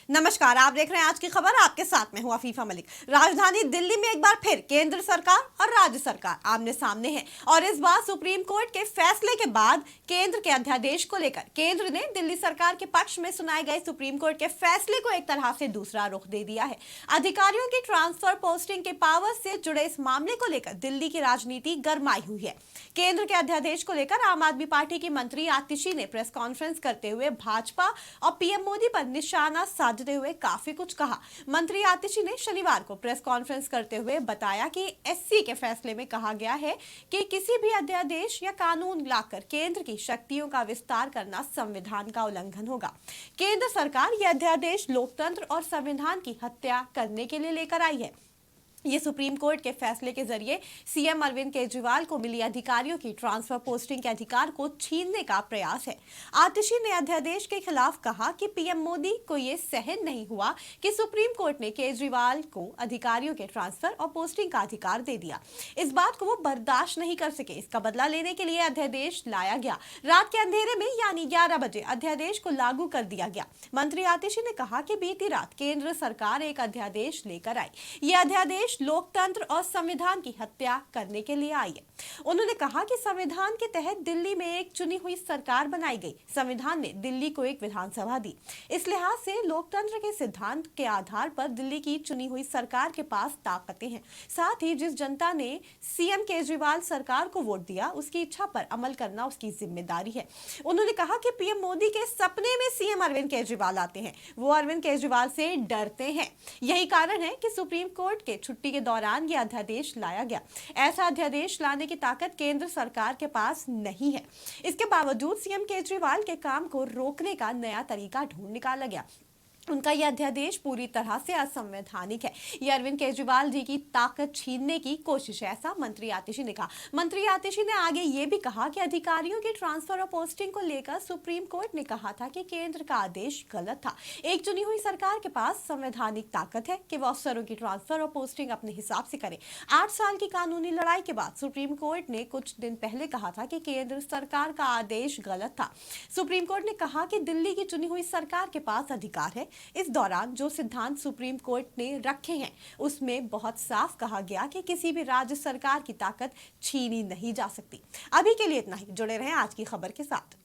नमस्कार, आप देख रहे हैं आज की खबर। आपके साथ में हूं आफीफा मलिक। राजधानी दिल्ली में एक बार फिर केंद्र सरकार और राज्य सरकार आमने सामने है और इस बार सुप्रीम कोर्ट के फैसले के बाद केंद्र के अध्यादेश को लेकर केंद्र ने दिल्ली सरकार के पक्ष में सुनाए गए सुप्रीम कोर्ट के फैसले को एक तरह से दूसरा रुख दे दिया है। अधिकारियों की ट्रांसफर पोस्टिंग के पावर से जुड़े इस मामले को लेकर दिल्ली की राजनीति गरमाई हुई है। केंद्र के अध्यादेश को लेकर आम आदमी पार्टी की मंत्री आतिशी ने प्रेस कॉन्फ्रेंस करते हुए भाजपा और पीएम मोदी पर निशाना साधते हुए काफी कुछ कहा। मंत्री आतिशी ने शनिवार को प्रेस कॉन्फ्रेंस करते हुए बताया कि एससी के फैसले में कहा गया है कि किसी भी अध्यादेश या कानून लाकर केंद्र की शक्तियों का विस्तार करना संविधान का उल्लंघन होगा। केंद्र सरकार यह अध्यादेश लोकतंत्र और संविधान की हत्या करने के लिए लेकर आई है। ये सुप्रीम कोर्ट के फैसले के जरिए सीएम अरविंद केजरीवाल को मिली अधिकारियों की ट्रांसफर पोस्टिंग के अधिकार को छीनने का प्रयास है। आतिशी ने अध्यादेश के खिलाफ कहा कि पीएम मोदी को ये सहन नहीं हुआ कि सुप्रीम कोर्ट ने केजरीवाल को अधिकारियों के ट्रांसफर और पोस्टिंग का अधिकार दे दिया। इस बात को वो बर्दाश्त नहीं कर सके। इसका बदला लेने के लिए अध्यादेश लाया गया। रात के अंधेरे में यानी 11 बजे अध्यादेश को लागू कर दिया गया। मंत्री आतिशी ने कहा कि बीती रात केंद्र सरकार एक अध्यादेश लेकर आई। ये अध्यादेश लोकतंत्र और संविधान की हत्या करने के लिए आई है। उन्होंने कहा कि संविधान के तहत दिल्ली में एक चुनी हुई सरकार बनाई गई। संविधान ने दिल्ली को एक विधानसभा दी। इस लिहाज से लोकतंत्र के सिद्धांत के आधार पर दिल्ली की चुनी हुई सरकार के पास ताकतें हैं। साथ ही जिस जनता ने सीएम केजरीवाल सरकार को वोट दिया, उसकी इच्छा पर अमल करना उसकी जिम्मेदारी है। उन्होंने कहा कि पीएम मोदी के सपने में सीएम अरविंद केजरीवाल आते हैं। वो अरविंद केजरीवाल से डरते हैं। यही कारण है कि सुप्रीम कोर्ट के छुट्टी के दौरान यह अध्यादेश लाया गया। ऐसा अध्यादेश लाने की ताकत केंद्र सरकार के पास नहीं है। इसके बावजूद सीएम केजरीवाल के काम को रोकने का नया तरीका ढूंढ निकाला गया। उनका यह अध्यादेश पूरी तरह से असंवैधानिक है। यह अरविंद केजरीवाल जी की ताकत छीनने की कोशिश है, ऐसा मंत्री आतिशी ने कहा। मंत्री आतिशी ने आगे ये भी कहा कि अधिकारियों की ट्रांसफर और पोस्टिंग को लेकर सुप्रीम कोर्ट ने कहा था कि केंद्र का आदेश गलत था। एक चुनी हुई सरकार के पास संवैधानिक ताकत है कि वह अफसरों की ट्रांसफर और पोस्टिंग अपने हिसाब से करे। 8 साल की कानूनी लड़ाई के बाद सुप्रीम कोर्ट ने कुछ दिन पहले कहा था कि केंद्र सरकार का आदेश गलत था। सुप्रीम कोर्ट ने कहा कि दिल्ली की चुनी हुई सरकार के पास अधिकार है। इस दौरान जो सिद्धांत सुप्रीम कोर्ट ने रखे हैं उसमें बहुत साफ कहा गया कि किसी भी राज्य सरकार की ताकत छीनी नहीं जा सकती। अभी के लिए इतना ही। जुड़े रहें आज की खबर के साथ।